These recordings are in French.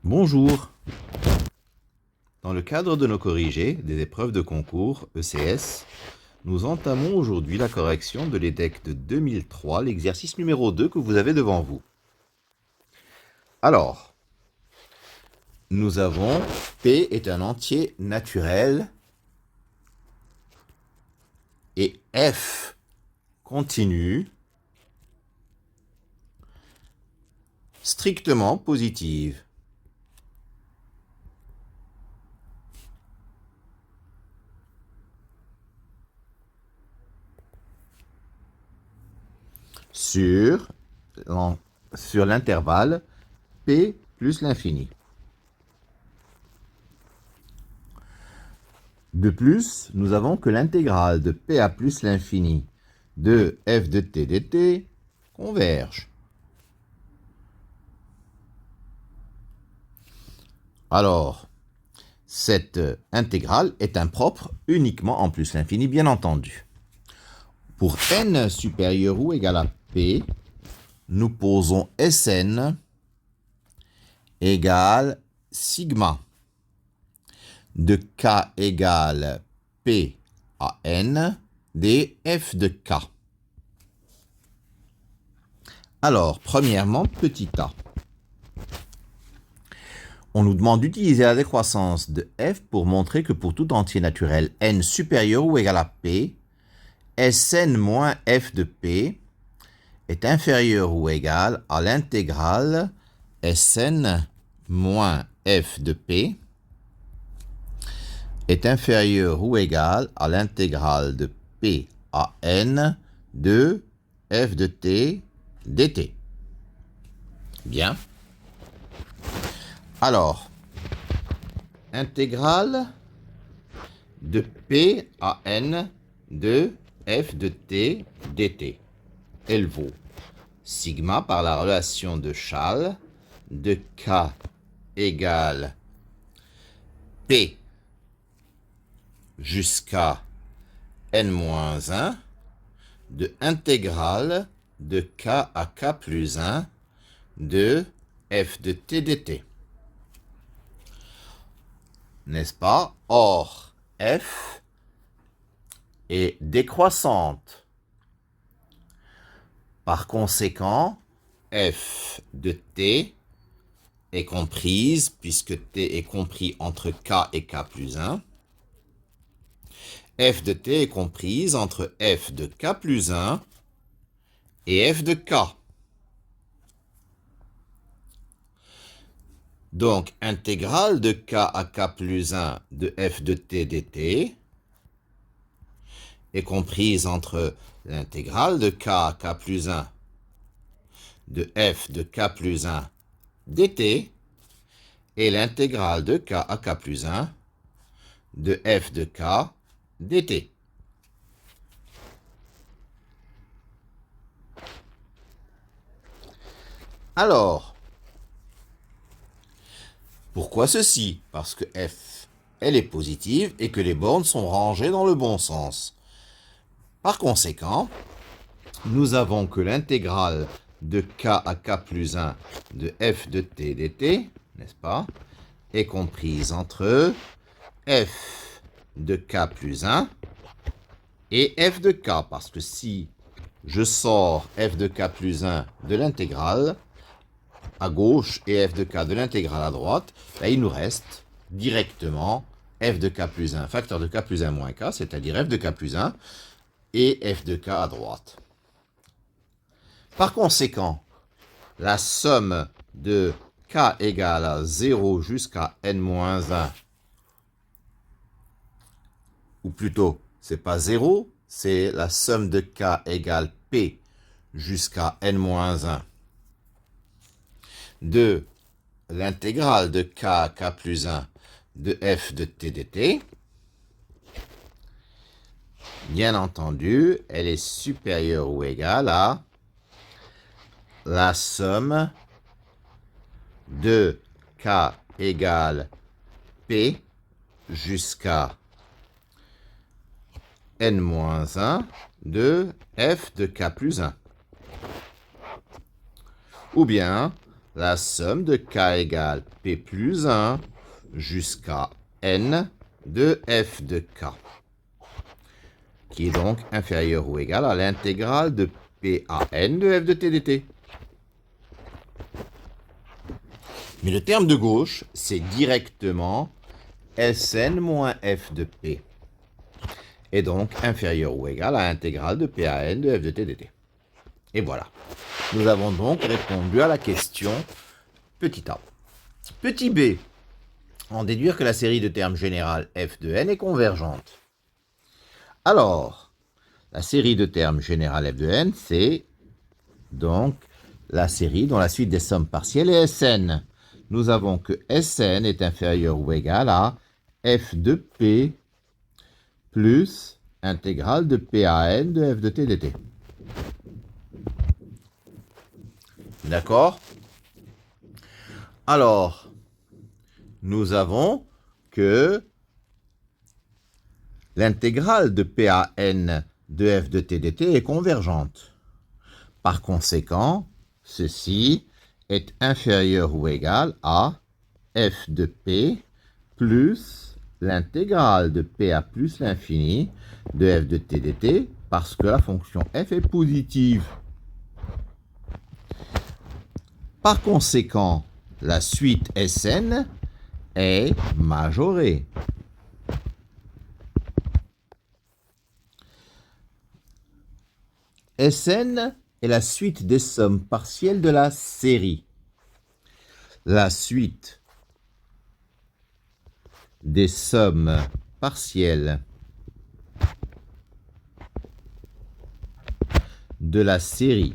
Bonjour. Dans le cadre de nos corrigés des épreuves de concours ECS, nous entamons aujourd'hui la correction de l'EDEC de 2003, l'exercice numéro 2 que vous avez devant vous. Alors, nous avons P est un entier naturel et F continue strictement positive. Sur l'intervalle P plus l'infini. De plus, nous avons que l'intégrale de PA plus l'infini de f de t dt converge. Alors, cette intégrale est impropre uniquement en plus l'infini, bien entendu. Pour n supérieur ou égal à p, nous posons Sn égale sigma de k égale p à n df de k. Alors, premièrement, petit a. On nous demande d'utiliser la décroissance de f pour montrer que pour tout entier naturel n supérieur ou égal à p, Sn moins f de p est inférieur ou égal à l'intégrale Sn moins f de p est inférieur ou égal à l'intégrale de p à n de f de t dt. Bien. Alors, intégrale de p à n de f de t dt. Elle vaut sigma par la relation de Schall de k égale p jusqu'à n-1 de intégrale de k à k plus 1 de f de t dt. N'est-ce pas? Or, f est décroissante. Par conséquent, f de t est comprise, puisque t est compris entre k et k plus 1, f de t est comprise entre f de k plus 1 et f de k. Donc, intégrale de k à k plus 1 de f de t dt est comprise entre l'intégrale de k à k plus 1 de f de k plus 1 dt et l'intégrale de k à k plus 1 de f de k dt. Alors, pourquoi ceci? Parce que f, elle est positive et que les bornes sont rangées dans le bon sens. Par conséquent, nous avons que l'intégrale de k à k plus 1 de f de t dt, n'est-ce pas, est comprise entre f de k plus 1 et f de k, parce que si je sors f de k plus 1 de l'intégrale à gauche et f de k de l'intégrale à droite, ben il nous reste directement f de k plus 1, facteur de k plus 1 moins k, c'est-à-dire f de k plus 1 et f de k à droite. Par conséquent, la somme de k égale à 0 jusqu'à n-1, ou plutôt, c'est pas 0, c'est la somme de k égale p jusqu'à n-1 de l'intégrale de k à k plus 1 de f de t dt. Bien entendu, elle est supérieure ou égale à la somme de k égale p jusqu'à n-1 de f de k plus 1. Ou bien, la somme de k égale p plus 1 jusqu'à n de f de k, qui est donc inférieur ou égal à l'intégrale de p à n de f de t dt. Mais le terme de gauche, c'est directement Sn moins f de p, est donc inférieur ou égal à l'intégrale de p à n de f de t dt. Et voilà. Nous avons donc répondu à la question petit a. Petit b, en déduire que la série de termes générale f de n est convergente. Alors, la série de termes générale f de n, c'est donc la série dont la suite des sommes partielles est Sn. Nous avons que Sn est inférieur ou égal à f de p plus intégrale de p à n de f de t dt. D'accord? Alors, nous avons que l'intégrale de p à n de f de t dt est convergente. Par conséquent, ceci est inférieur ou égal à f de p plus l'intégrale de p à plus l'infini de f de t dt, parce que la fonction f est positive. Par conséquent, la suite Sn est majorée. Sn est la suite des sommes partielles de la série. La suite des sommes partielles de la série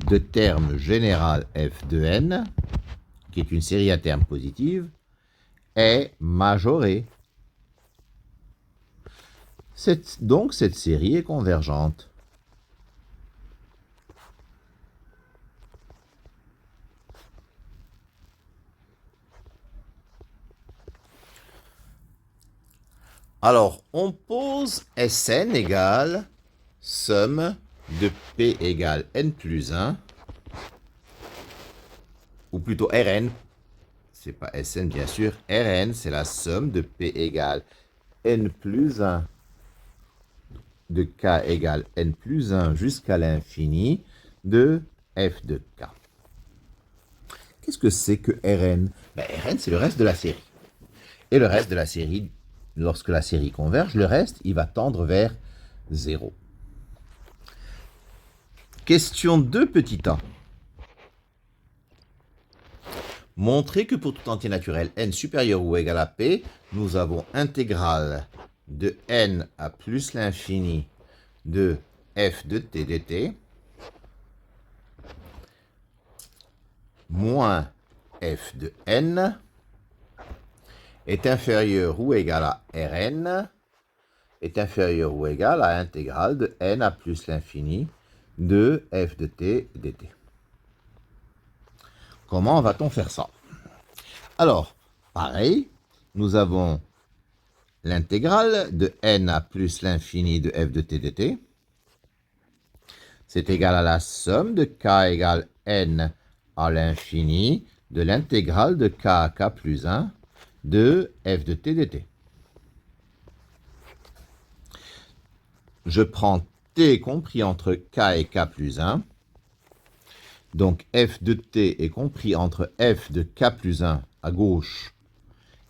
de termes général f de n, qui est une série à termes positive, est majorée. Donc cette série est convergente. Alors, on pose Sn égale somme de P égale n plus 1, ou plutôt Rn, c'est pas Sn bien sûr, Rn c'est la somme de P égale n plus 1 de k égale n plus 1 jusqu'à l'infini de f de k. Qu'est-ce que c'est que Rn? Rn c'est le reste de la série. Et le reste de la série, lorsque la série converge, le reste, il va tendre vers 0. Question 2, petit a. Montrer que pour tout entier naturel n supérieur ou égal à p, nous avons intégrale de n à plus l'infini de f de t dt moins f de n est inférieur ou égal à Rn est inférieur ou égal à intégrale de n à plus l'infini de f de t dt. Comment va-t-on faire ça? Alors, pareil, nous avons l'intégrale de n à plus l'infini de f de t dt. C'est égal à la somme de k égale n à l'infini de l'intégrale de k à k plus 1 de f de t dt. Je prends t compris entre k et k plus 1. Donc f de t est compris entre f de k plus 1 à gauche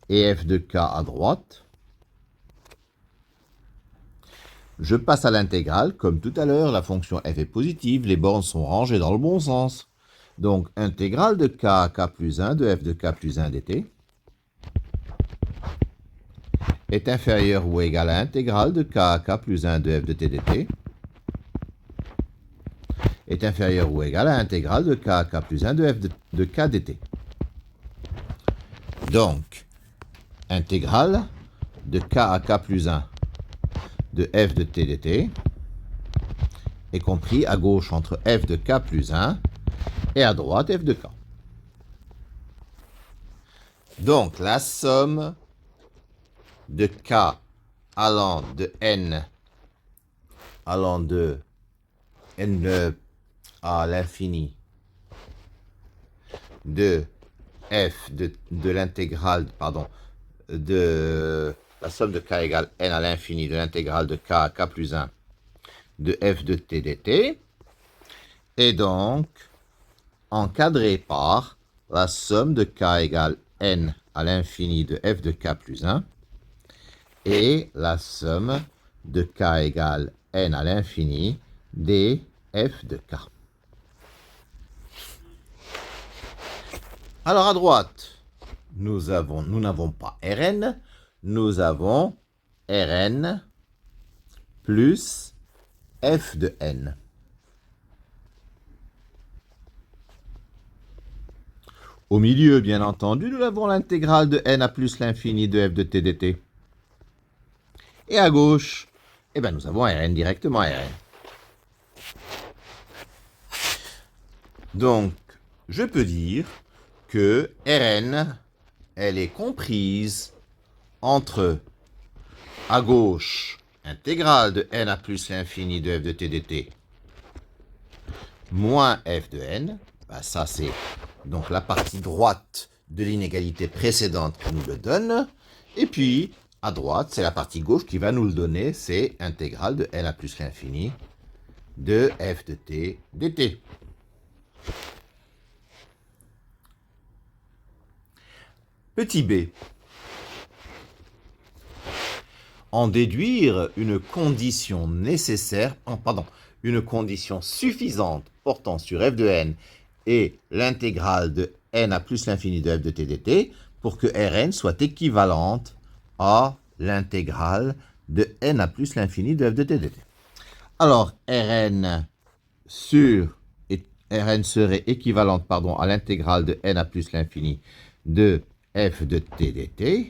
et f de k à droite. Je passe à l'intégrale. Comme tout à l'heure, la fonction f est positive, les bornes sont rangées dans le bon sens. Donc intégrale de k à k plus 1 de f de k plus 1 dt est inférieure ou égale à intégrale de k à k plus 1 de f de t dt est inférieur ou égal à intégrale de k à k plus 1 de f de k dt. Donc, intégrale de k à k plus 1 de f de t dt est compris à gauche entre f de k plus 1 et à droite f de k. Donc, la somme de k allant de n allant de n à l'infini de f de l'intégrale, pardon, de la somme de k égale n à l'infini de l'intégrale de k à k plus 1 de f de t dt est donc encadré par la somme de k égale n à l'infini de f de k plus 1 et la somme de k égale n à l'infini des f de k. Alors à droite, nous n'avons pas Rn, nous avons Rn plus f de n. Au milieu, bien entendu, nous avons l'intégrale de n à plus l'infini de f de t dt. Et à gauche, eh bien, nous avons Rn directement, Rn. Donc, je peux dire que Rn, elle est comprise entre, à gauche, intégrale de n à plus l'infini de f de t dt moins f de n. Ben, ça, c'est donc la partie droite de l'inégalité précédente qui nous le donne. Et puis, à droite, c'est la partie gauche qui va nous le donner. C'est intégrale de n à plus l'infini de f de t dt. Petit b. En déduire une condition nécessaire, une condition suffisante portant sur f de n et l'intégrale de n à plus l'infini de f de t dt pour que Rn soit équivalente à l'intégrale de n à plus l'infini de f de t dt. Alors, Rn serait équivalente à l'intégrale de n à plus l'infini de f de t dt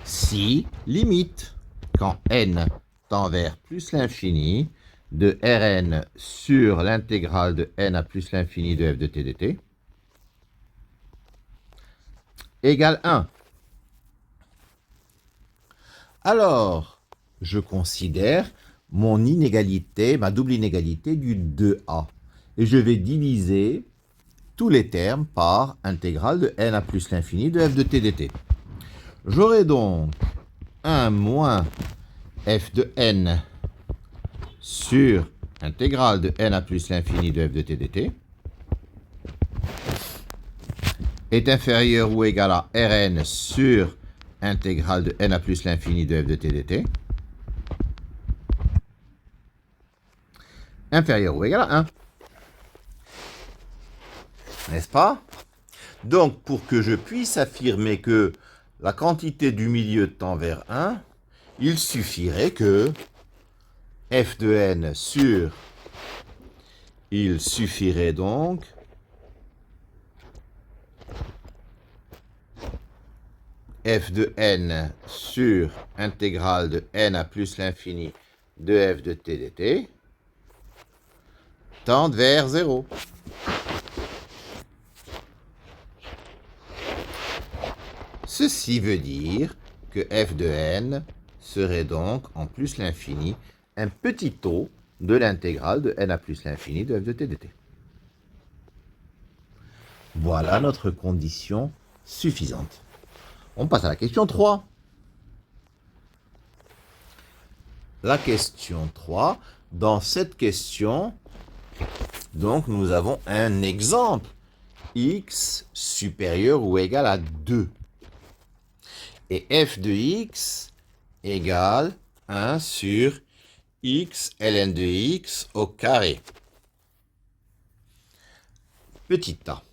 si, limite, quand n tend vers plus l'infini de Rn sur l'intégrale de n à plus l'infini de f de t dt égale 1. Alors, je considère mon inégalité, ma double inégalité du 2a. Et je vais diviser tous les termes par intégrale de n à plus l'infini de f de t dt. J'aurai donc 1 moins f de n sur intégrale de n à plus l'infini de f de t dt est inférieur ou égal à Rn sur intégrale de n à plus l'infini de f de t dt inférieur ou égal à 1. N'est-ce pas? Donc, pour que je puisse affirmer que la quantité du milieu tend vers 1, il suffirait que f de n sur... Il suffirait donc f de n sur intégrale de n à plus l'infini de f de t dt tende vers 0. Ceci veut dire que f de n serait donc, en plus l'infini, un petit taux de l'intégrale de n à plus l'infini de f de t dt. Voilà notre condition suffisante. On passe à la question 3. La question 3, dans cette question, donc nous avons un exemple. X supérieur ou égal à 2. Et f de x égale 1 sur x ln de x au carré. Petit a.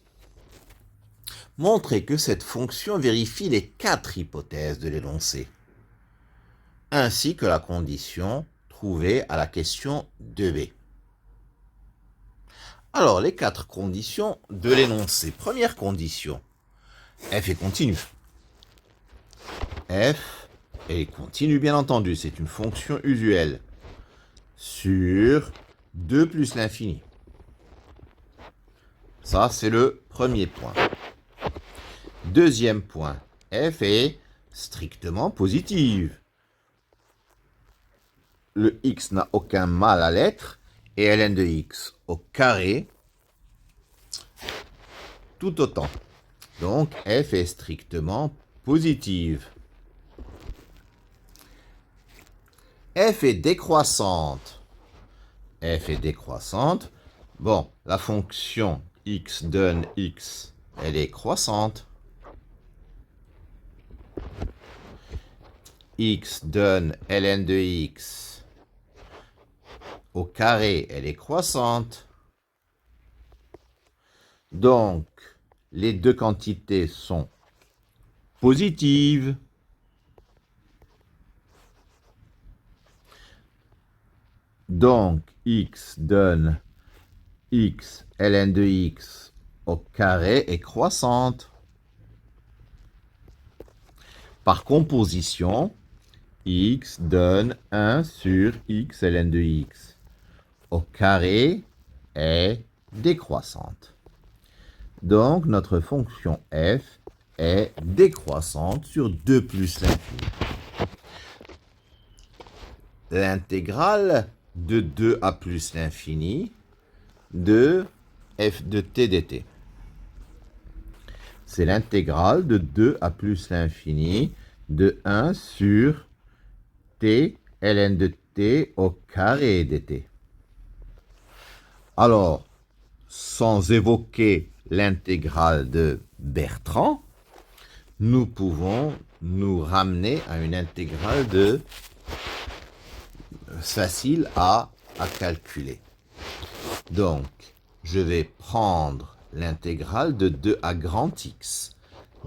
Montrez que cette fonction vérifie les 4 hypothèses de l'énoncé, ainsi que la condition trouvée à la question 2b. Alors, les 4 conditions de l'énoncé. Première condition, f est continu. F est continu, bien entendu, c'est une fonction usuelle sur 2 plus l'infini. Ça, c'est le premier point. Deuxième point, f est strictement positive. Le x n'a aucun mal à l'être, et ln de x au carré tout autant. Donc f est strictement positive. F est décroissante. F est décroissante. Bon, la fonction x donne x, elle est croissante. X donne ln de x au carré, elle est croissante. Donc, les deux quantités sont positives. Donc, x donne x, ln de x au carré est croissante. Par composition, x donne 1 sur x ln de x au carré est décroissante. Donc, notre fonction f est décroissante sur 2 plus l'infini. L'intégrale de 2 à plus l'infini de f de t dt. C'est l'intégrale de 2 à plus l'infini de 1 sur t ln de t au carré dt. Alors, sans évoquer l'intégrale de Bertrand, nous pouvons nous ramener à une intégrale de facile à calculer. Donc, je vais prendre l'intégrale de 2 à grand X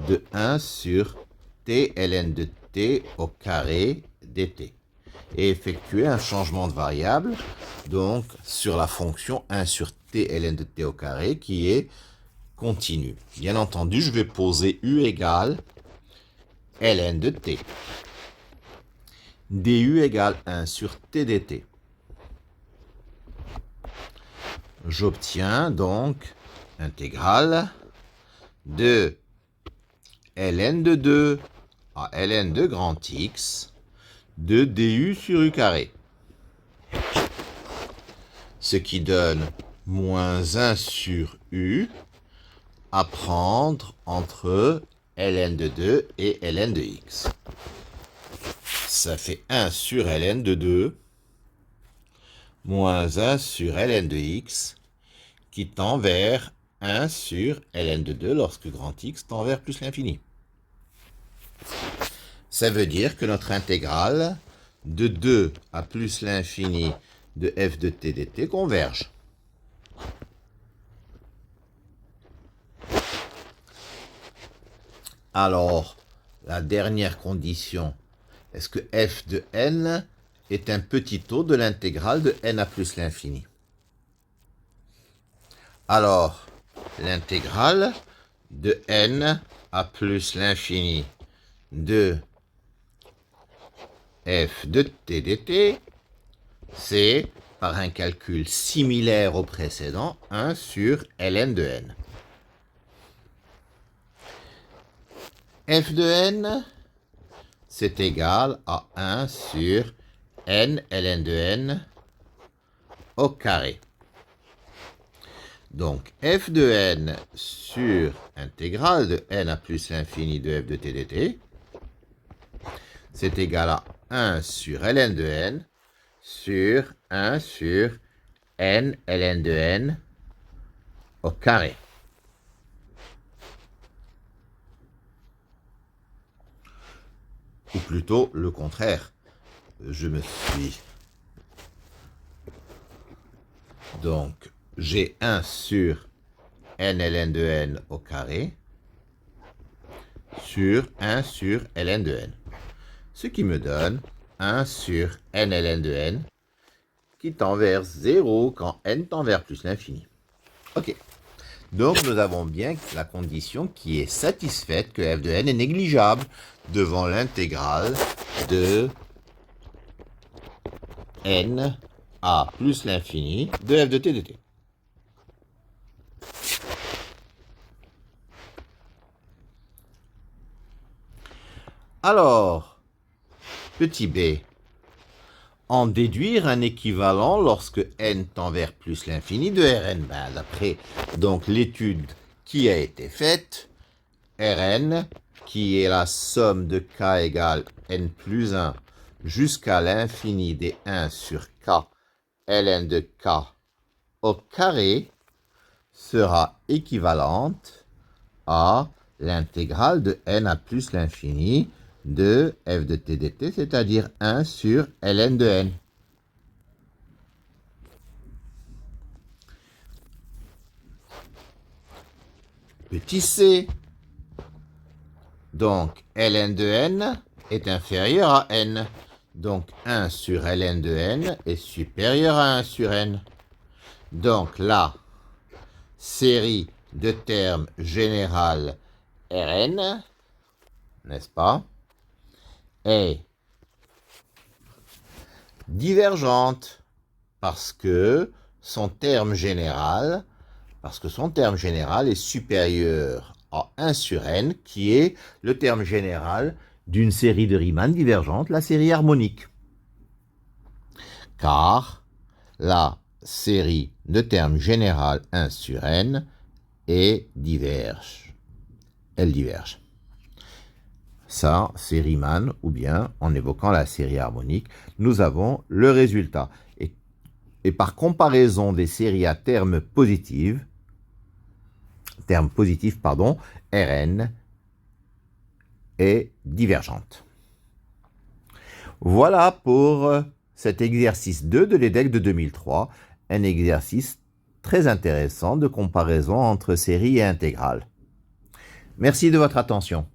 de 1 sur t ln de t au carré dt et effectuer un changement de variable donc sur la fonction 1 sur t ln de t au carré qui est continue. Bien entendu, je vais poser u égale ln de t. du égale 1 sur t dt. J'obtiens donc intégrale de ln de 2 à ln de grand X de du sur u carré. Ce qui donne moins 1 sur u à prendre entre ln de 2 et ln de x. Ça fait 1 sur ln de 2 moins 1 sur ln de x qui tend vers 1 sur ln de 2 lorsque grand X tend vers plus l'infini. Ça veut dire que notre intégrale de 2 à plus l'infini de f de t dt converge. Alors, la dernière condition, est-ce que f de n est un petit taux de l'intégrale de n à plus l'infini? Alors, l'intégrale de n à plus l'infini de f de t dt, c'est, par un calcul similaire au précédent, 1 sur ln de n. F de n, c'est égal à 1 sur n ln de n au carré. Donc, f de n sur intégrale de n à plus l'infini de f de t dt, c'est égal à 1 sur ln de n sur 1 sur n ln de n au carré. Ou plutôt le contraire. Je me suis... Donc, j'ai 1 sur n ln de n au carré sur 1 sur ln de n. Ce qui me donne 1 sur n ln de n qui tend vers 0 quand n tend vers plus l'infini. Ok. Donc, nous avons bien la condition qui est satisfaite que f de n est négligeable devant l'intégrale de n à plus l'infini de f de t dt. Alors, petit b, en déduire un équivalent lorsque n tend vers plus l'infini de Rn. D'après donc l'étude qui a été faite, Rn, qui est la somme de k égale n plus 1 jusqu'à l'infini des 1 sur k, ln de k au carré, sera équivalente à l'intégrale de n à plus l'infini de f de t dt, c'est-à-dire 1 sur ln de n. Petit c. Donc, ln de n est inférieur à n. Donc, 1 sur ln de n est supérieur à 1 sur n. Donc, la série de termes générale Rn, n'est-ce pas, est divergente parce que son terme général est supérieur à 1 sur n, qui est le terme général d'une série de Riemann divergente, la série harmonique. Car la série de termes général 1 sur n est diverge. Elle diverge. Ça, c'est Riemann, ou bien, en évoquant la série harmonique, nous avons le résultat. Et par comparaison des séries à termes positifs, Rn est divergente. Voilà pour cet exercice 2 de l'EDEC de 2003, un exercice très intéressant de comparaison entre séries et intégrales. Merci de votre attention.